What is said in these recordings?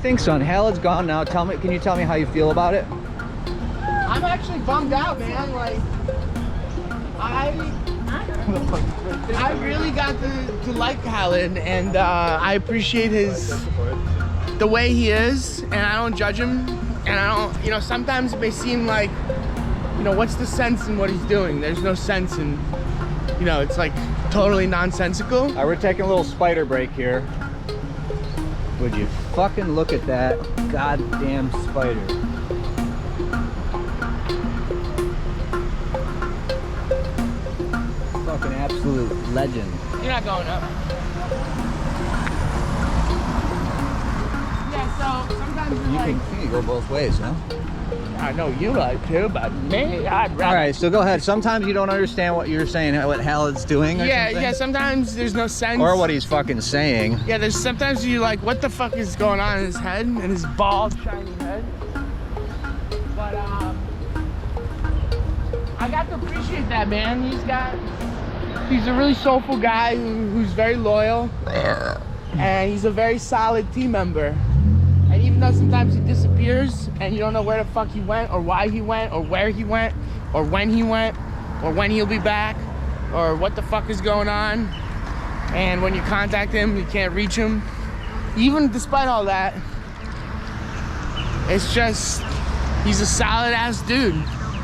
think, son? Haled's gone now. Can you tell me how you feel about it? I'm actually bummed out, man. Like, I really got to like Haled, and I appreciate the way he is, and I don't judge him, and I don't, you know, sometimes it may seem like, you know, what's the sense in what he's doing? There's no sense in, you know, it's like totally nonsensical. All right, we're taking a little spider break here. Would you fucking look at that goddamn spider? Fucking absolute legend. You're not going up. Yeah, so sometimes You can go both ways, huh? I know you like to, but me, I'd rather. All right, so go ahead. Sometimes you don't understand what you're saying, what Haled's doing or something? Yeah, sometimes there's no sense. Or what he's fucking saying. Yeah, there's sometimes you're like, what the fuck is going on in his head, in his bald, shiny head? But, I got to appreciate that, man. He's a really soulful guy who's very loyal. And he's a very solid team member. And even though sometimes he disappears and you don't know where the fuck he went or why he went or where he went or when he'll be back or what the fuck is going on, and when you contact him you can't reach him, even despite all that, it's just, he's a solid ass dude.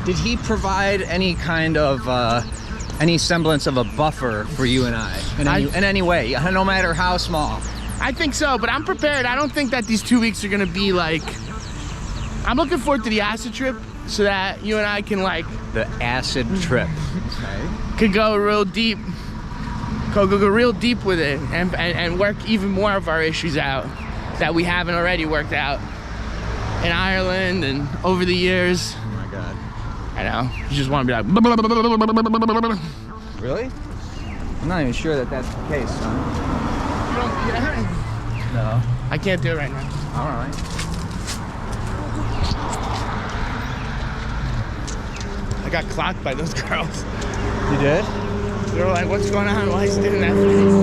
Did he provide any kind of any semblance of a buffer for you and I in any way, no matter how small? I think so, but I'm prepared. I don't think that these 2 weeks are gonna be like, I'm looking forward to the acid trip so that you and I can like, The acid trip. could go real deep, go real deep with it and work even more of our issues out that we haven't already worked out in Ireland and over the years. Oh my God. I know, you just wanna be like, Really? I'm not even sure that that's the case, son. No. I can't do it right now. All right. I got clocked by those girls. You did? They were like, what's going on? Why is he doing that face?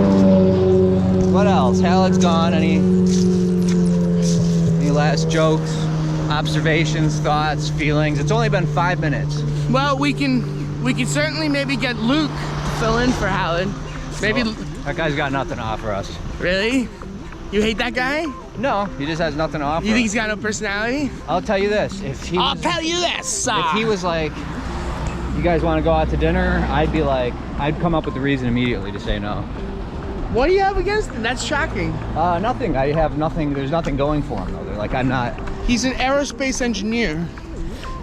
What else? Haled's gone. Any last jokes, observations, thoughts, feelings? It's only been 5 minutes. Well, we can certainly maybe get Luke to fill in for Haled. Maybe. That guy's got nothing to offer us. Really? You hate that guy? No, he just has nothing to offer. You think us. he's got no personality? I'll tell you this. If he was like, you guys want to go out to dinner, I'd be like, I'd come up with a reason immediately to say no. What do you have against him? That's shocking. Nothing. I have nothing. There's nothing going for him, though. They're like, I'm not. He's an aerospace engineer.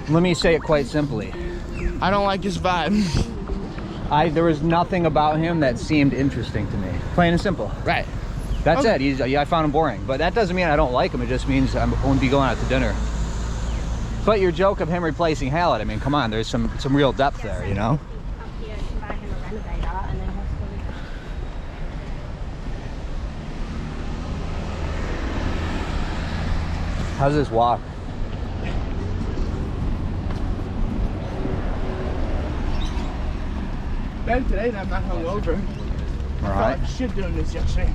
Let me say it quite simply. I don't like his vibe. There was nothing about him that seemed interesting to me. Plain and simple. Right. That's Okay. it. I found him boring. But that doesn't mean I don't like him. It just means I won't be going out to dinner. But your joke of him replacing Haled, I mean, come on. There's some real depth there, you know? How's this walk? Better today that I'm not hungover. All I right. felt like shit doing this yesterday.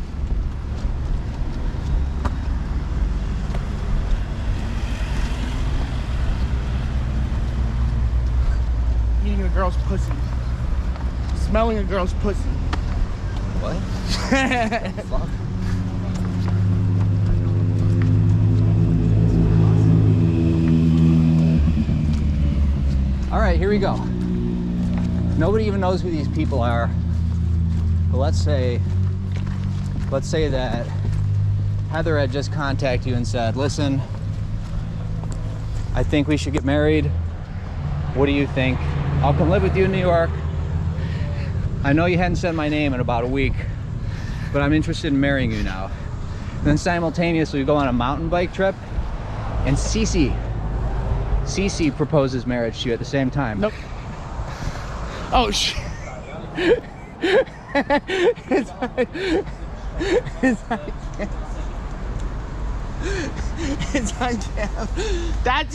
Eating a girl's pussy. Smelling a girl's pussy. What? Fuck. All right, here we go. Nobody even knows who these people are. But let's say that Heather had just contacted you and said, listen, I think we should get married. What do you think? I'll come live with you in New York. I know you hadn't said my name in about a week, but I'm interested in marrying you now. And then simultaneously we go on a mountain bike trip, and Cece proposes marriage to you at the same time. Nope. Oh shit. It's on cam. That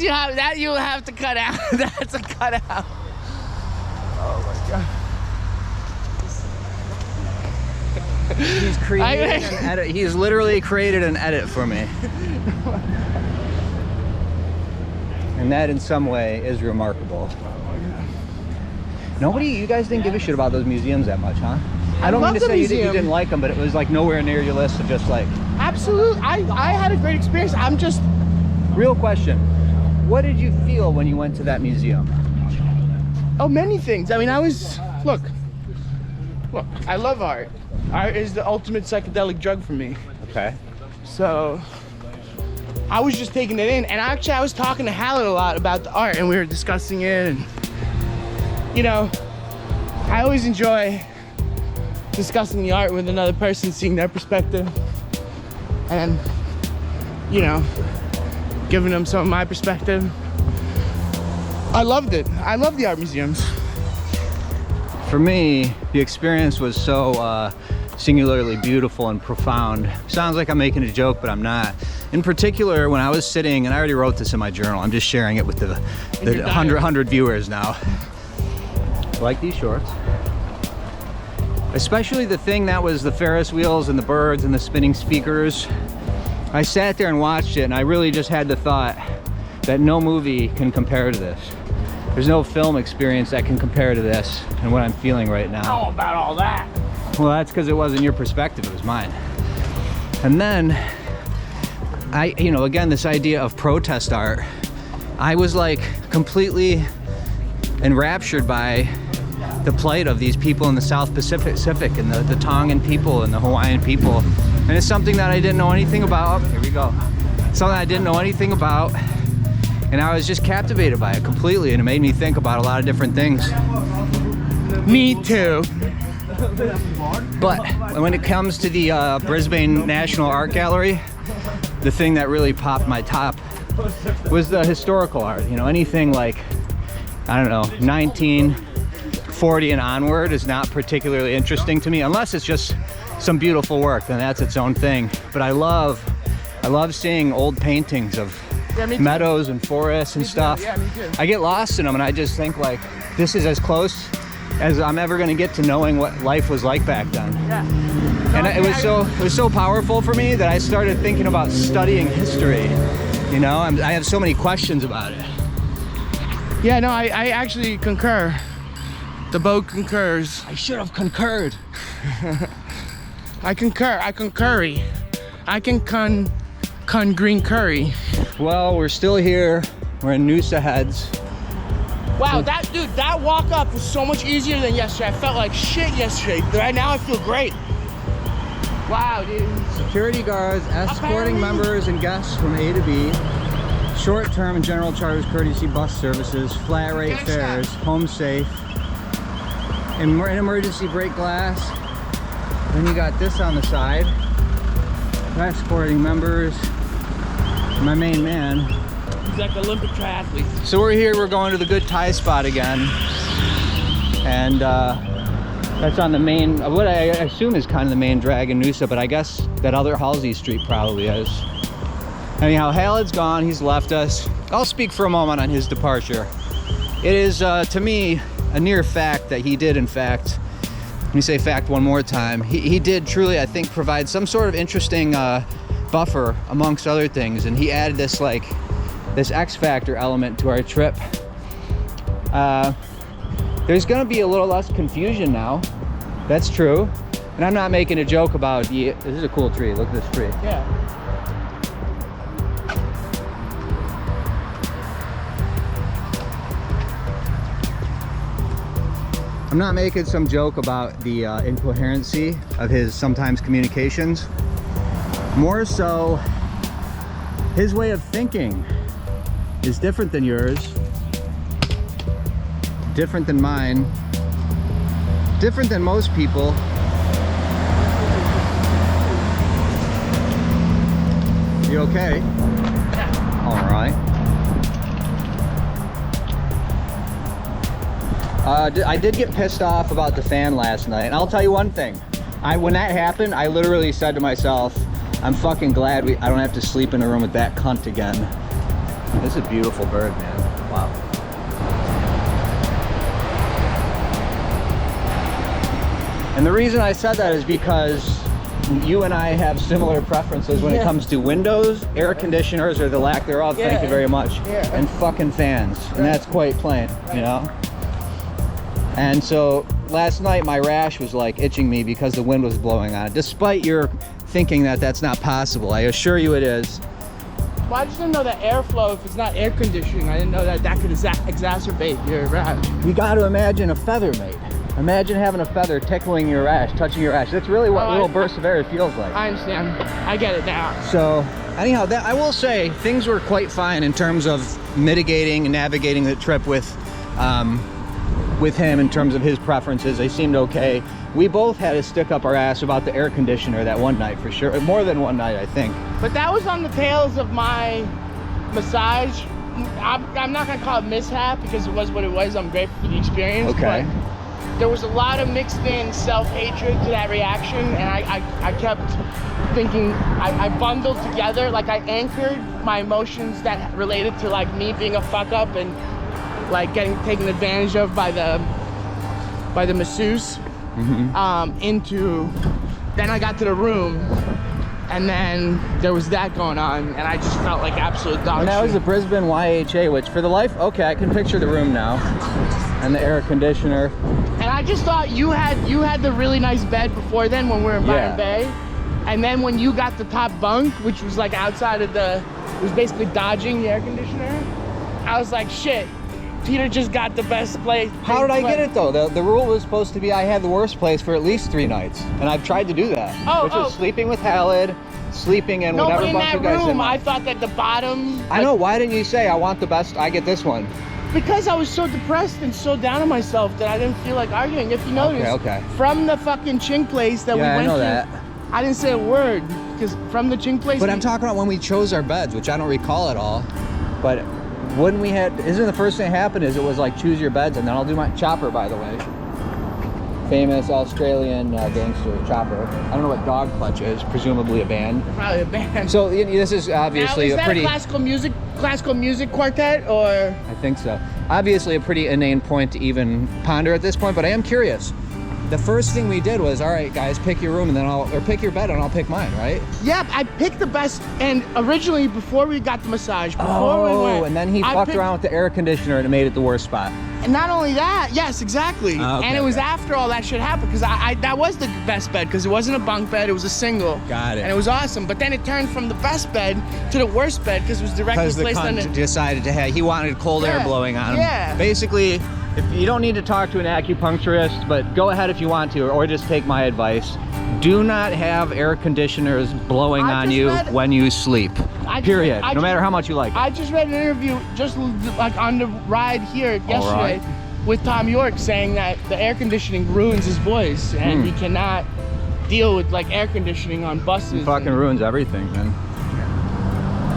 you have to cut out. That's a cut out. Oh my god. He's created an edit. He's literally created an edit for me. And that in some way is remarkable. You guys didn't give a shit about those museums that much, huh? I don't mean to say you didn't like them, but it was like nowhere near your list of just like... Absolutely, I had a great experience. I'm just... Real question, what did you feel when you went to that museum? Oh, many things. I mean, look, I love art. Art is the ultimate psychedelic drug for me. Okay. So, I was just taking it in, and actually I was talking to Hallett a lot about the art, and we were discussing it, and you know, I always enjoy discussing the art with another person, seeing their perspective, and you know, giving them some of my perspective. I loved it. I love the art museums. For me, the experience was so singularly beautiful and profound. Sounds like I'm making a joke, but I'm not. In particular, when I was sitting, and I already wrote this in my journal, I'm just sharing it with the 100 viewers now. Like these shorts. Especially the thing that was the Ferris wheels and the birds and the spinning speakers. I sat there and watched it, and I really just had the thought that no movie can compare to this. There's no film experience that can compare to this and what I'm feeling right now. How about all that? Well, that's because it wasn't your perspective, it was mine. And then, again, this idea of protest art, I was like completely enraptured by the plight of these people in the South Pacific and the Tongan people and the Hawaiian people. And it's something that I didn't know anything about. Here we go. Something I didn't know anything about. And I was just captivated by it completely, and it made me think about a lot of different things. Me too. But when it comes to the Brisbane National Art Gallery, the thing that really popped my top was the historical art. You know, anything like, I don't know, 1940 and onward is not particularly interesting to me, unless it's just some beautiful work, then that's its own thing. But I love seeing old paintings of meadows and forests and stuff. Yeah, me too. I get lost in them, and I just think like, this is as close as I'm ever going to get to knowing what life was like back then. Yeah. And it was so powerful for me that I started thinking about studying history. You know, I have so many questions about it. Yeah, no, I actually concur. The boat concurs. I should have concurred. I concur. I concurry. I can con green curry. Well, we're still here. We're in Noosa Heads. Wow, that walk up was so much easier than yesterday. I felt like shit yesterday. Right now I feel great. Wow, dude. Security guards escorting members and guests from A to B. Short-term and general charters, courtesy bus services, flat rate fares, home safe, and an emergency break glass. Then you got this on the side. Escorting members. My main man. He's like an Olympic triathlete. So we're here, we're going to the Good Thai spot again. And that's on the main, what I assume is kind of the main drag in Noosa, but I guess that other Halsey Street probably is. Anyhow, Hallett's gone, he's left us. I'll speak for a moment on his departure. It is, to me, a near fact that he did, in fact, let me say fact one more time, he did truly, I think, provide some sort of interesting buffer amongst other things, and he added this X factor element to our trip. There's gonna be a little less confusion now. That's true. And I'm not making a joke about this is a cool tree, look at this tree. Yeah. I'm not making some joke about the incoherency of his sometimes communications. More so, his way of thinking is different than yours, different than mine, different than most people. You okay? Yeah. All right. I did get pissed off about the fan last night, and I'll tell you one thing. When that happened, I literally said to myself, I'm fucking glad I don't have to sleep in a room with that cunt again. This is a beautiful bird, man. Wow. And the reason I said that is because you and I have similar preferences when it comes to windows, air conditioners, or the lack thereof. Thank you very much. And fucking fans, and that's quite plain, you know. And so last night my rash was like itching me because the wind was blowing on it. Despite your thinking that that's not possible, I assure you it is. Well, I just didn't know that airflow, if it's not air conditioning, I didn't know that that could exacerbate your rash. You got to imagine a feather, mate. Imagine having a feather tickling your rash, touching your rash. That's really what little bursts of air feels like. I understand. I get it now. So anyhow, that I will say things were quite fine in terms of mitigating and navigating the trip with him in terms of his preferences. They seemed okay. We both had to stick up our ass about the air conditioner that one night for sure. More than one night, I think. But that was on the tails of my massage. I'm not gonna call it mishap because it was what it was. I'm grateful for the experience. Okay. But there was a lot of mixed in self-hatred to that reaction, and I kept thinking, I bundled together, like I anchored my emotions that related to like me being a fuck up and like getting taken advantage of by the masseuse. Into, then I got to the room, and then there was that going on, and I just felt like absolute dog shit. And that was the Brisbane YHA, which for the life, okay, I can picture the room now, and the air conditioner. And I just thought you had the really nice bed before then when we were in Byron Bay, and then when you got the top bunk, which was like outside of it was basically dodging the air conditioner, I was like, shit. Peter just got the best place. How did I get it though? The rule was supposed to be I had the worst place for at least 3 nights, and I've tried to do that. Which was sleeping with Halid, sleeping in whatever bunch of guys. No, but in that room, I thought that the bottom. I know. Why didn't you say I want the best? I get this one. Because I was so depressed and so down on myself that I didn't feel like arguing. If you notice, from the fucking Ching place that we went to, I didn't say a word because from the Ching place. But I'm talking about when we chose our beds, which I don't recall at all. But when we had, isn't the first thing that happened is it was like choose your beds, and then I'll do my Chopper, by the way. Famous Australian gangster Chopper. I don't know what Dog Clutch is, presumably a band. Probably a band. So this is obviously now, is that a classical music quartet, or? I think so. Obviously a pretty inane point to even ponder at this point, but I am curious. The first thing we did was, all right, guys, pick your room, and then pick your bed, and I'll pick mine, right? Yeah, I picked the best, and originally, before we got the massage, before we went. And then he fucked around with the air conditioner, and it made it the worst spot. And not only that, yes, exactly. And it was after all that shit happened, because that was the best bed, because it wasn't a bunk bed, it was a single. Got it. And it was awesome, but then it turned from the best bed to the worst bed, because it was directly placed on it. Decided to have, he wanted cold air blowing on him. Yeah. Basically, if you don't need to talk to an acupuncturist, but go ahead if you want to, or just take my advice. Do not have air conditioners blowing on you when you sleep. Period. No matter how much you like it. I just read an interview just like on the ride here yesterday with Tom York saying that the air conditioning ruins his voice and he cannot deal with like air conditioning on buses. It fucking ruins everything, man.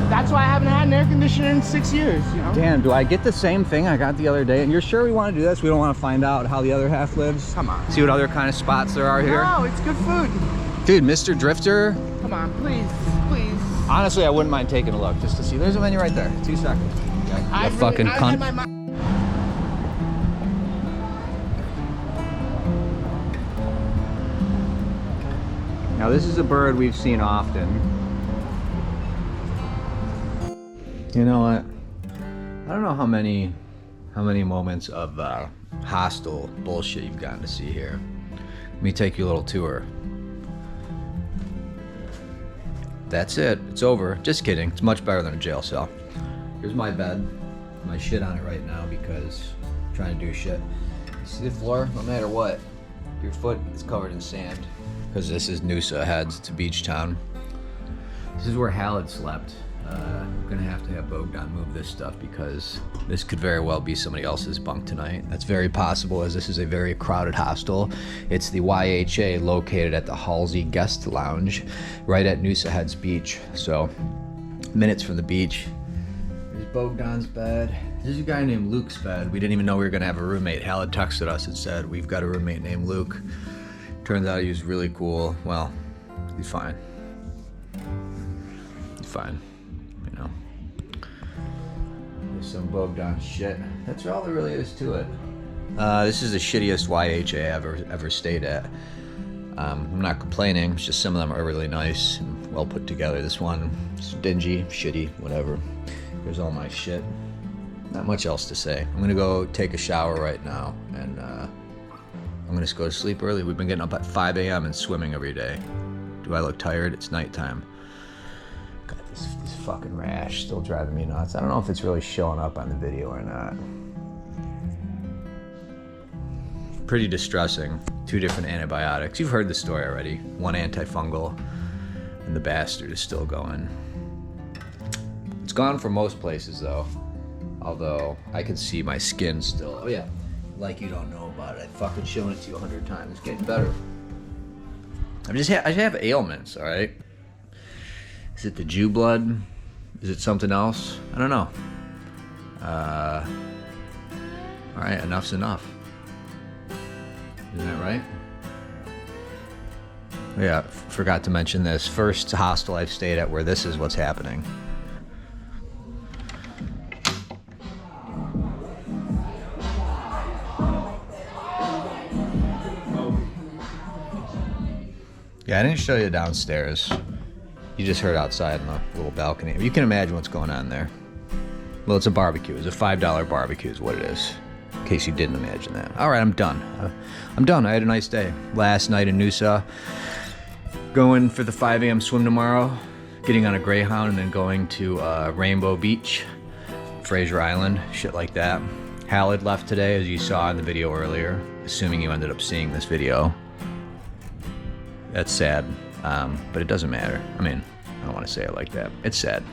That's why I haven't had an air conditioner in 6 years, you know? Damn, do I get the same thing I got the other day? And you're sure we want to do this? We don't want to find out how the other half lives? Come on. See what other kind of spots there are here? No, it's good food. Dude, Mr. Drifter. Come on, please, please. Honestly, I wouldn't mind taking a look just to see. There's a menu right there. 2 seconds. Okay. Fucking cunt. Now this is a bird we've seen often. You know what? I don't know how many moments of hostile bullshit you've gotten to see here. Let me take you a little tour. That's it. It's over. Just kidding. It's much better than a jail cell. Here's my bed. My shit on it right now because I'm trying to do shit. You see the floor? No matter what, your foot is covered in sand because this is Noosa Heads. It's a beach town. This is where Halid slept. I'm gonna have to have Bogdan move this stuff because this could very well be somebody else's bunk tonight. That's very possible as this is a very crowded hostel. It's the YHA located at the Halsey Guest Lounge right at Noosa Heads Beach. So minutes from the beach. There's Bogdan's bed. This is a guy named Luke's bed. We didn't even know we were gonna have a roommate. Halid texted us and said, we've got a roommate named Luke. Turns out he was really cool. Well, he's fine. He's fine. You know, there's some Bogdan shit. That's all there really is to it. This is the shittiest YHA I've ever stayed at. I'm not complaining, it's just some of them are really nice and well put together. This one is dingy, shitty, whatever. Here's all my shit. Not much else to say. I'm gonna go take a shower right now, and I'm gonna just go to sleep early. We've been getting up at 5 a.m. and swimming every day. Do I look tired? It's nighttime. Got this fucking rash still driving me nuts. I don't know if it's really showing up on the video or not. Pretty distressing. 2 different antibiotics. You've heard the story already. 1 antifungal, and the bastard is still going. It's gone for most places though. Although I can see my skin still. Oh yeah, like you don't know about it. I've fucking shown it to you 100 times. It's getting better. I just have ailments, all right? Is it the Jew blood? Is it something else? I don't know. All right, enough's enough. Isn't that right? Yeah, forgot to mention this. First hostel I've stayed at where this is what's happening. Yeah, I didn't show you downstairs. You just heard outside in the little balcony. You can imagine what's going on there. Well, it's a barbecue. It's a $5 barbecue is what it is. In case you didn't imagine that. All right, I'm done. I'm done. I had a nice day. Last night in Noosa. Going for the 5 a.m. swim tomorrow. Getting on a Greyhound and then going to Rainbow Beach, Fraser Island, shit like that. Hal had left today, as you saw in the video earlier. Assuming you ended up seeing this video. That's sad, but it doesn't matter. I mean, I don't want to say it like that. It's sad.